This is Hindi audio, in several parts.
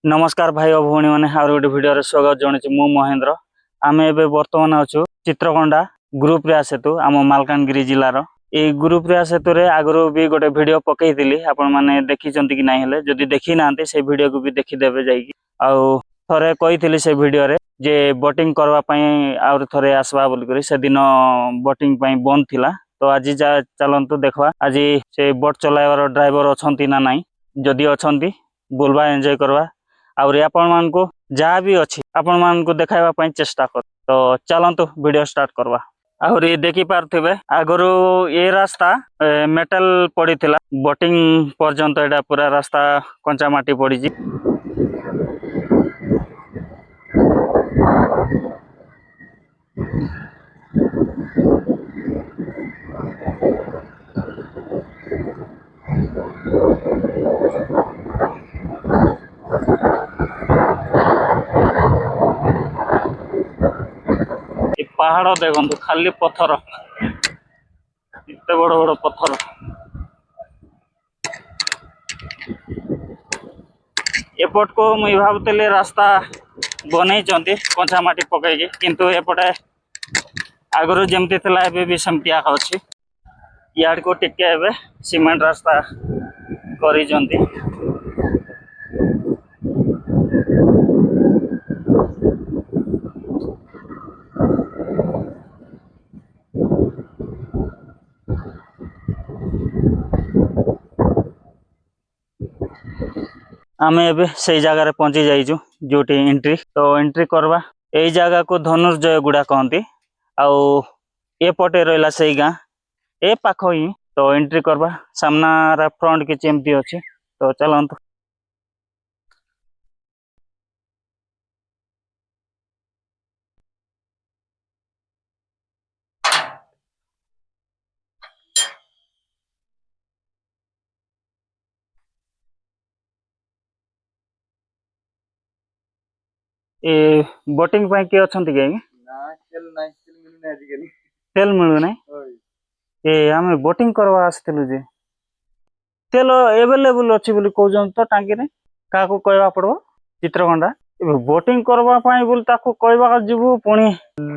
नमस्कार भाई और भौणी मैंने आर गोटे भिडियो स्वागत जनाऊँ मु महेंद्र आम ए बर्तमान अच्छु चित्रकोंडा ग्रुप रे सेतु आम मालकानगिरी जिलार ये ग्रुप रे सेतु रे आगु भी गोटे भिडियो पकईली आपण मैंने देखी कि ना हेले जदि देखी ना से भिडियो को भी देखीदेवे जाइए आउ थरे कही से भिडियो रे जे बोटिंग करने आउर थरे आसवा बोलिक से दिन बोटिंग बंद थिला तो आज चलतु देखा आज से बोट चलाइबार ड्राइवर अच्छा ना नाई जदि अच्छा बुलवा एंजॉय करवा आउरी आपण मान को जहाँ भी अच्छी आपण मान को देखाइबा चेष्टा कर तो चलतु वीडियो स्टार्ट करवा आउरी देखी पार्थिबे आगरू ये रास्ता मेटल पड़ी थिला बोटिंग पर्यंत एटा पूरा रास्ता कंचा माटी पड़ी जी पहाड़ देखु खाली पत्थर इतने बड़ बड़ पत्थर एपट को मुई भावुली रास्ता बनई कंचा माटी पकईकी किंतु एपटे आगु जमती भी सेमती अच्छी याड को टिके सीमेंट रास्ता करी आम ए से जगार पहुंची जाइचु जो एंट्री तो एंट्री करवा यही जगह को धनुर्जय गुड़ा कहती आउ एपटे रहा से गाँ ए पाख ही तो एंट्री करवा सामना फ्रंट किसी एमती अच्छी तो चलतु ए बोटिंग किए अच्छा तेल मिलूना ए आम बोटिंग करवा आसलु जे तेल एवेलेबल अच्छी कहते तो टांकी रे क्या कहवा पड़ो चित्रकोंडा बोटिंग करवा बोल कहवा जीवु पुणी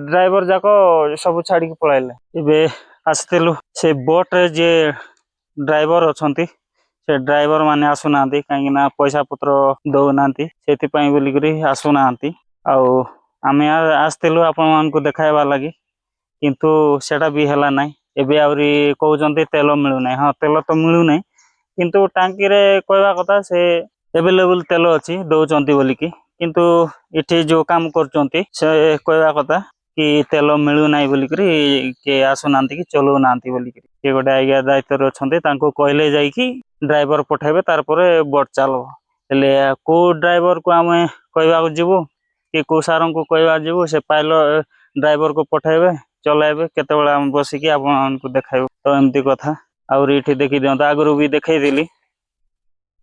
ड्राइवर जाक सब छाड़ी पलाइले आसलु से बोट रे जे ड्राइवर अच्छा से ड्राइवर माने आसुना कहीं पैसा पत्र दौना बोलिक आसुना आम आसलु आपण मान को देखाइबा लगी किंतु सेटा भी हला नाई एबे आउरी कहउचंती तेल मिलुना हाँ तेल तो मिलुना किंतु टांकी रे कहवा कथा से एवेलेबल तेल अच्छी दौरान बोलिकी किंतु इठी जो काम करचंती से कहवा कथा कि तेल मिलुना बोलिक किए आसुना कि चलाऊना बोलिक किए गोटे आज्ञा दायित्व अच्छा कहले जाइकी ड्राइवर पठेबे तार बोट चलो हेले को ड्राइवर को आम कहवा जीवु कि को सार को कहवा जीवु से पाइलट ड्राइवर को पठेबे चलाइबे केतेबेला आम बसिकी आपको देखाइबु तो एमती कथा आउर इठी देखी दियंत आगु भी देखई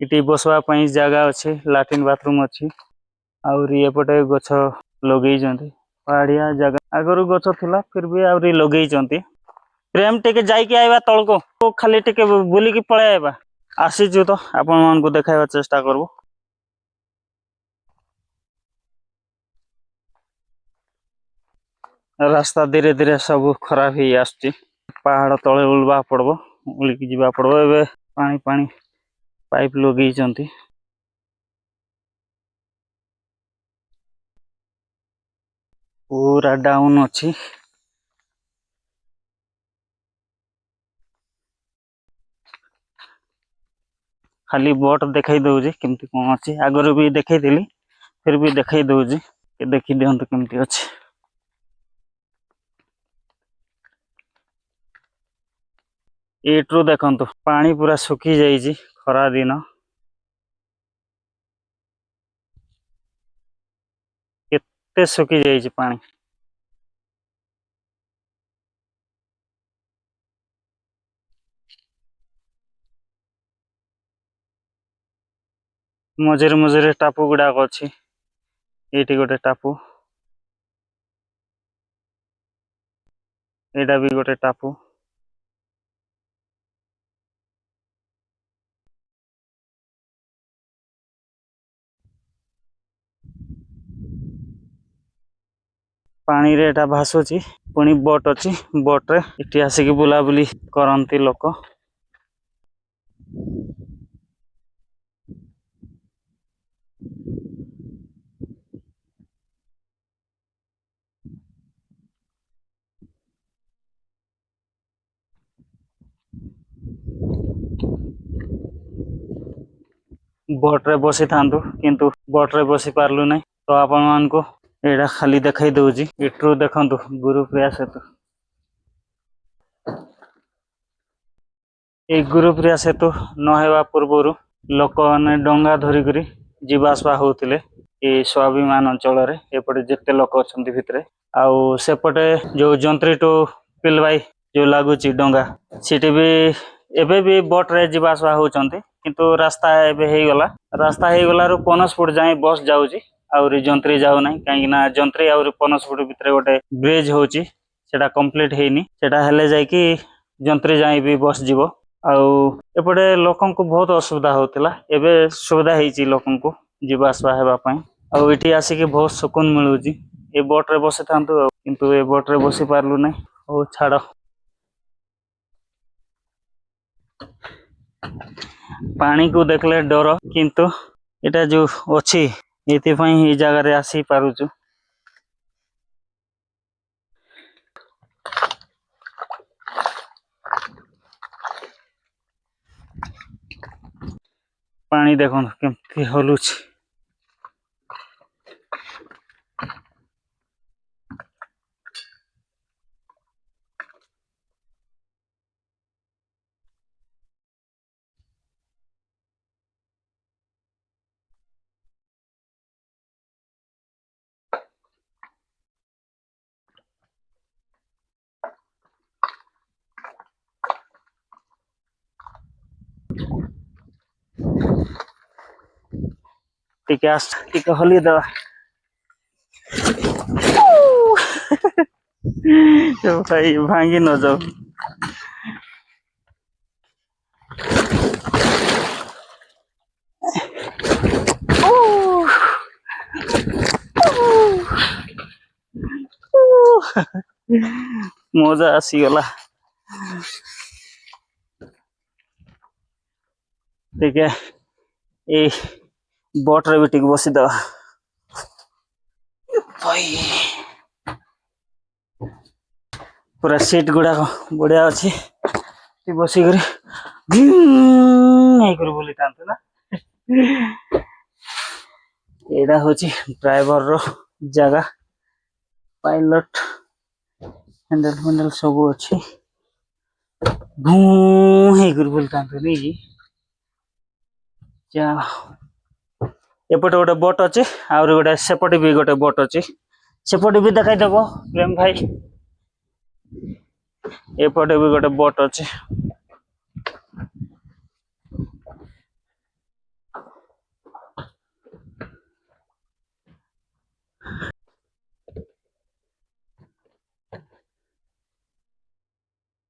इटी बसवा जगह अच्छी लैट्रिन बाथरूम अच्छी आउर एपटे गछ लगे पहाड़िया जगह आगु गछ थिला फिर भी आउरी लगे प्रेम टे जाइए आइबा तलको खाली टे बुलिकी पळै आइबा आसीचु तो आपण मान को देखाइबा चेष्टा करबो रास्ता धीरे धीरे सब खराब ही आसची पहाड़ तले उलवा पड़बो उलिकी जीवा पड़बो एबे पानी पानी पाइप लगे पूरा डाउन अच्छी खाली बोट देखई दउजी केमती कौन अच्छी आगु भी देखई फिर भी देखई दउजी देखी दियंतु केमती अच्छी एट्रू देखंतु पानी पूरा सुखी जाइए खरा दिन केते सुखी जाइए पानी मझे मझे टापू गुड़ाक अच्छी ये गोटे टापू एटा भी गोटे टापू पानी रे एटा भासुची पुणी बोट अछि बोट रे इटी आसिक बुलाबुली करंती लोक बोट रे बसी थांतु किंतु बोट रे बसी पारलु नहीं तो आपण मान को एटा खाली देखाई दउजी इट्रु देखंतु गुरुप्रिया सेतु ए गुरुप्रिया सेतु न हेबा पूर्वरु लोक माने डंगा धरि करी जीवासवा होउतिले ए स्वाभिमान अंचल रे एपटे जेते लोक अछंती भितरे आउ सेपटे जो जंत्री टू पिलवाई जो लागुची डंगा सिटी भी एबे भी बोट रे जीवासवा होउचंती किंतु रास्ता एबे हेई गला रु पनसपुर जाई बस जाउची आउरी जंत्री जाउ नाही काहे ना जंत्री आउरी पनसपुर भितरे गोटे ब्रिज होउची सेटा कंप्लीट हेइनी सेटा हेले जाई कि जंत्री जाई भी बस जीवो आउ एपटे लोकन को बहुत असुविधा होतिला एबे सुविधा हेइची लोकन को जीवासवा हेबा पई आउ इठी आसी कि बहुत सुकून मिलुची ए बोट रे बसे थांतु किंतु ए बोट रे बसी पारलु नाही ओ छाड़ पानी को देखले डर किंतु एटा जो अछि एति पई ए जगह रे आसी पारुचु पानी देखन केमती हलुछ टिके हली दवा तो भाई भांगी न जाओ मजा आसीगला ठीक है ए बोट रे भी टिक बसी दवा भाई पूरा सीट गुड़ा बढ़िया अच्छी बसी कर बोली थांतु ना एडा होची ड्राइवर रो जगह पायलट हैंडल सब अच्छी भू बोली थांतु नहीं जी जा एपटे गोटे बोट अच्छे आउरी गोटे सेपटे भी गोटे बोट अच्छे सेपटे भी देखाई देबो प्रेम भाई एपटे भी गोटे बोट अच्छे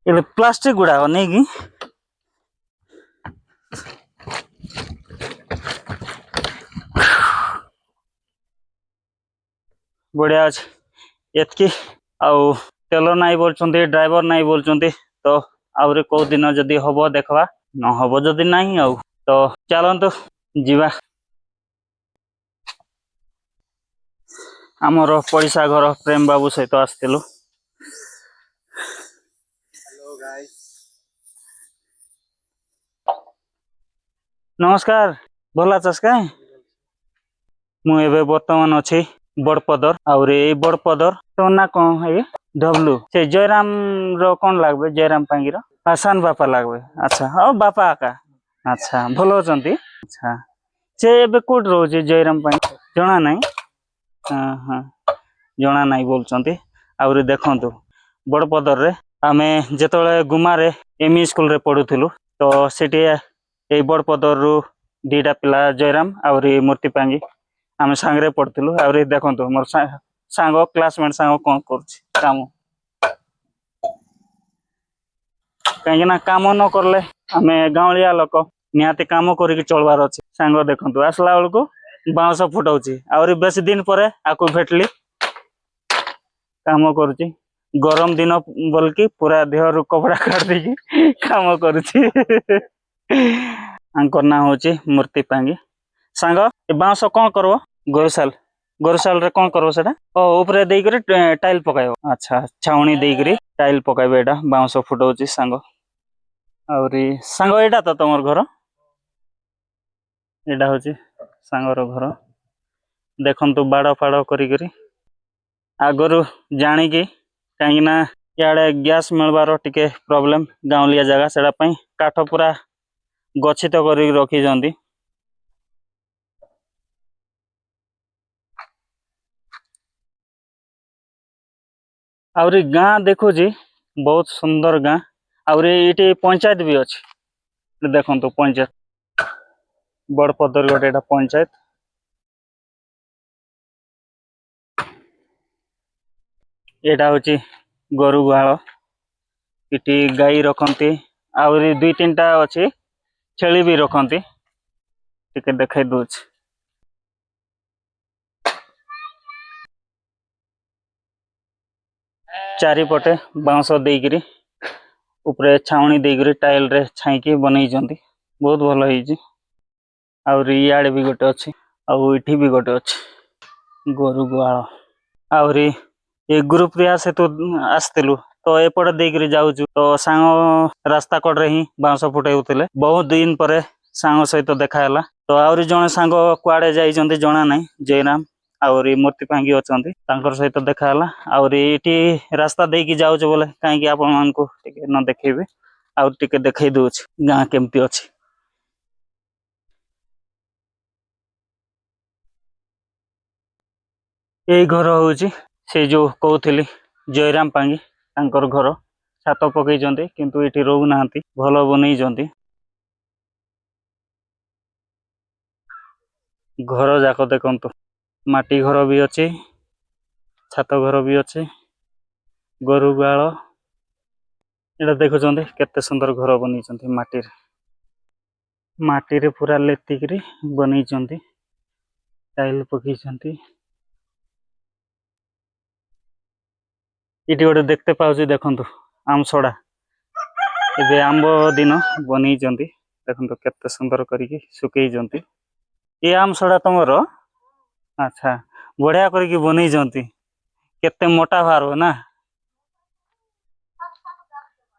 ये प्लास्टिक गुड़ा नहीं कि बढ़िया अच्छे एतकी आउ तेल नाई बोलचंती ड्राइवर नाई बोलचंती तो आउरी को दिन जदी हबो देखवा न हबो जदी नाही आउ तो चलंतु जीवा आमर पड़िसा घर प्रेम बाबू सहित आसथिलु हेलो गाइस नमस्कार भला चास का मु एबे वर्तमान अछि बड़पदर और ए बड़पदर तो ना कौन है डब्लू से जयराम रो कौन लागबे जयराम पांगीर आसान बापा लागबे अच्छा हाँ बापा आका अच्छा भलो चंती अच्छा से एबे कोड रोजे जयराम पांगी जना नाही हां हां जना नाही बोलचंती और देखंतु बड़पदर रे आमे जेतळे गुमा रे एमई स्कूल रे पढुथिलु तो सेठी ए बड़पदर रु दीटा पिला जयराम और मूर्ति पांगी आम सांगे पढ़ुलु आ देखो मोर सांग क्लासमेट सांग कौन कर काम कहीं काम न करले आम गाँवलिया लोक निहाती काम करके चलवार अच्छे सांग देखु आसला बेलू बाउंस फुटाऊँ आहरी बेस दिन पर आकु भेटली काम करुची गरम दिन बोल कि पूरा देह कपड़ा काट देकी काम करुची आंकर ना होची मूर्ति पांगी सांग ए बांस कौन करबो गोरसाल गोरसाल रे कौन करबो सेटा ओ ऊपर देई करी टाइल पकायो अच्छा छाउनी देई करी टाइल पकाइबे एटा बांस फुटौची सांग आउरी सांग एटा तो तमर घर एटा होची सांगर घर देखंतु बाड़ फाड़ करी करी आगरु जानी कि कहीं ना याडे गैस मिलबार टिके प्रॉब्लम गांवलिया जगह सेटा पई काठ पूरा गच्छित करी रखी जंदी आउरी गाँ देखो जी बहुत सुंदर गाँ आउरी इटी पंचायत भी अच्छी देखो पंचायत बड़पदर गोटे पंचायत एटा होची गोरु गुहाल इटी गाई रखती आउरी 2-3टा अच्छी छेली भी रखती टिके देखाई दूच चारिपटे बांस देकरी ऊपर छाउनी देकरी टाइल रे छाईकी बनई जंती बहुत भल होईची आउरी इयाडे भी गोटे अच्छी आउ इठी भी गोटे अच्छी गोरु गुहाल आउरी ए ग्रुप रे आसे तो आसतिलु तो एपटे देकरी जाउछु तो सांग रास्ता कड़ रे ही बांस फुटाउतिले बहुत दिन परे सांग सहित देखा हैला तो आउरी जणे सांग कुआडे जाई जंती जणा नाही जयराम आउरी मूर्ति पांगी अछंती तांकर सहित देखा हैला आउरी इटी रास्ता देकी जाउछु बोले काहे कि आपन मान को टिके न देखेबे आउ टिके देखाई दोछ गां केमती अछि ए घर होची से जो कहूली जयराम पांगी तांकर घर छात पकई किंतु इटी रहू नांती भल बनई घर जाक देखंतु माटी घर भी अच्छी छात घर भी अच्छी गोरु गुहाल एटा देखुचंती केते सुंदर घर बनई माटी रे पूरा लेतिकरी बनई टाइल पकई इटी गोटे देखते पाउची देखंतु आमसड़ा एबे आंब दिन बनई देखंतु केते सुंदर करिकी सुकई ये आमसड़ा तुमर अच्छा बढ़िया करिकी बनई केते मोटा बाहर ना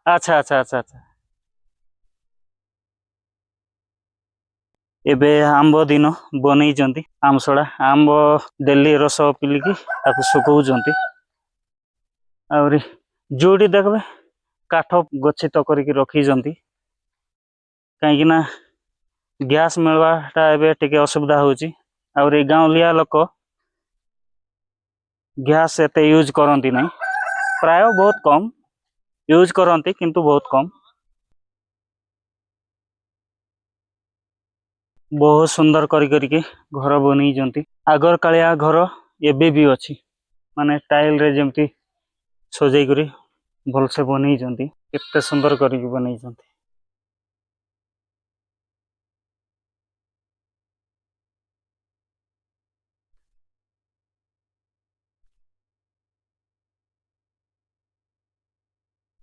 अच्छा अच्छा अच्छा अच्छा एबे आंब दिन बनई आमसड़ा आंब डेली रस पिलिकी ताकू सुकौचंती आउरी जोड़ी देखबे काठ गच्छित करिकी रखी कहीं गैस मिलवाटा एबे टिके असुविधा होची आउरी गांवलिया लोक गैस एते यूज करती नहीं प्राय बहुत कम यूज करती किंतु बहुत कम बहुत सुंदर करी घर बनई आगर कालिया घर एबे भी अच्छी माने टाइल रे जेमती सजई करी भलसे बनई केते सुंदर करी बनई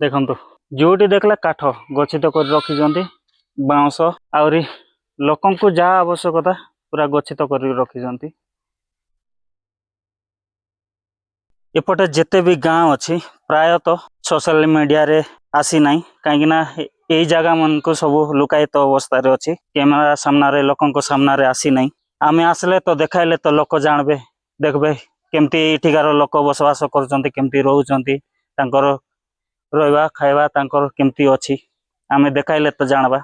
देखंतु जोटी देखला काठ गच्छित कर रखी बाउंस आउरी लोकन को जहाँ आवश्यकता पूरा गच्छित कर रखी एपटे जिते भी गाँव अच्छी प्रायतः सोशल मीडिया रे आसी ना कहीं यही जगह मन को सब लुकायित अवस्था अच्छी कैमेरा सामने लोक सामने आसी ना आम आसले तो देखाइले तो लोक जानबे देखबे केमती इठिकार लोक बसवास करमती रोचंती रहा खाଇବା केमती अच्छी आम देखाइले तो जानबा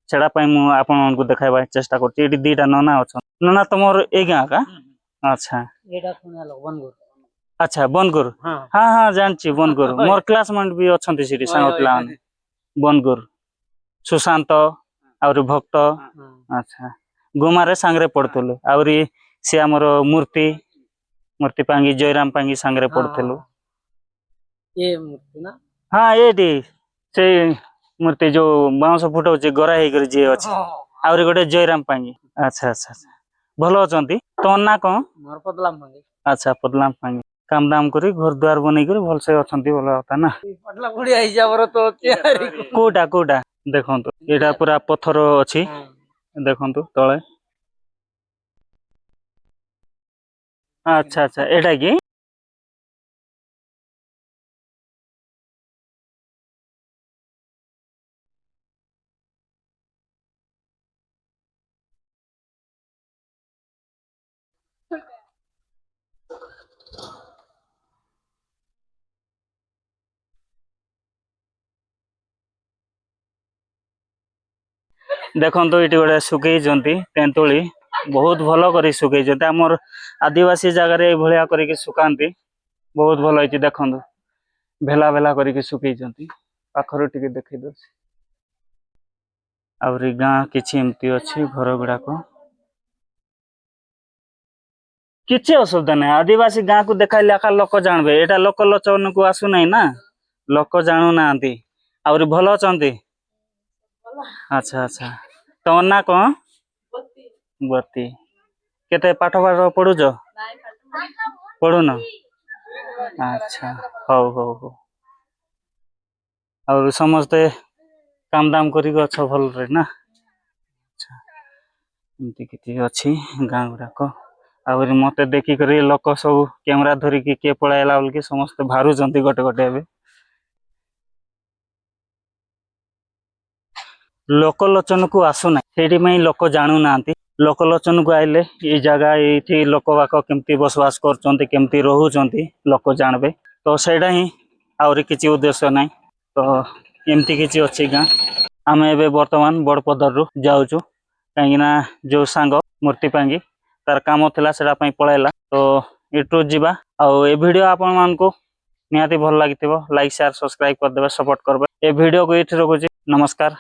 सेटा मु आपण को देखाइबा चेष्टा करछि एटी दीटा नना अच्छा नना तुमर ए गाँ का अच्छा अच्छा बनगुर हाँ हाँ जानछि बनगुर मोर क्लासमेट भी अछंती सिटी सांग पिला बनगुर सुशांत और भक्त अच्छा गुमारे सांगरे पढ़थुलु आउरी से हमर मूर्ति मूर्ति पांगी जयराम पांगी सांगरे पढ़थुलु ये मूर्ति ना हाँ एटी से मूर्ति जो बाउंस फुटाउछि गरा हे कर जे अछि आउरी गोटे जयराम पांगी अच्छा अच्छा अच्छा भलो अछंती तो ना को मोर पदलाम पांगी अच्छा पदलाम पांगी काम दाम करी घर द्वार बनै करी भलसे अछंती बोला होता ना पटला बुढ़िया हिसाब तो कोटा कोटा देखंतु एटा पूरा पत्थर अछि देखंतु तळे अच्छा अच्छा एटा की देखंतु इटी गोटे सुगई जंती तेंतुली बहुत भलो करी सुगई जंती हमर आदिवासी जगह रे भलिया करी के सुकांती बहुत भलो होई देखंतु भेला भेला करी के सुकई जंती पाखरो टिके देखै दो आउरी गाँ किछि एमती अछि घर गुड़ाको किछि असुविधा नहीं आदिवासी गाँ को देखाइले आका लोक जानबे एटा लोक लोचन को आसु नहीं ना लोक जानू नांती आउरी भलो चंती अच्छा अच्छा तो ना कौन बत्ती केते पाठ पाठ पढुछ पढुन अच्छा हो हो हो और समझते काम दाम करी गछ भल रे ना अच्छा एमती किछि अछि गाँ गुड़ाको आउरी मते देखि करी लोक सब कैमरा धरि कि के पळाइला बोल के समस्त भारू जंती गोटे गोटे हेबे लोकलोचन को आसु ना सेठी में लोक जानू नांती लोकलोचन को आइले ये जगह ये लोक बाक केमती बसवास करचंती केमती रहउचंती लोक जानबे तो सेटा ही आउरी किछि उद्देश्य नाही तो एमती किछि अछि गाँ आमे एबे वर्तमान बड़पदर रु जाउचु काहिना जो सांग मूर्ति पांगी तार काम थिला सेटा पई पळाइला तो एटू जिबा आ ए वीडियो आपन मान को निहाती भल लागिथिबो लाइक शेयर सब्सक्राइब कर देबे सपोर्ट करबे ए वीडियो को एठी रखुची नमस्कार।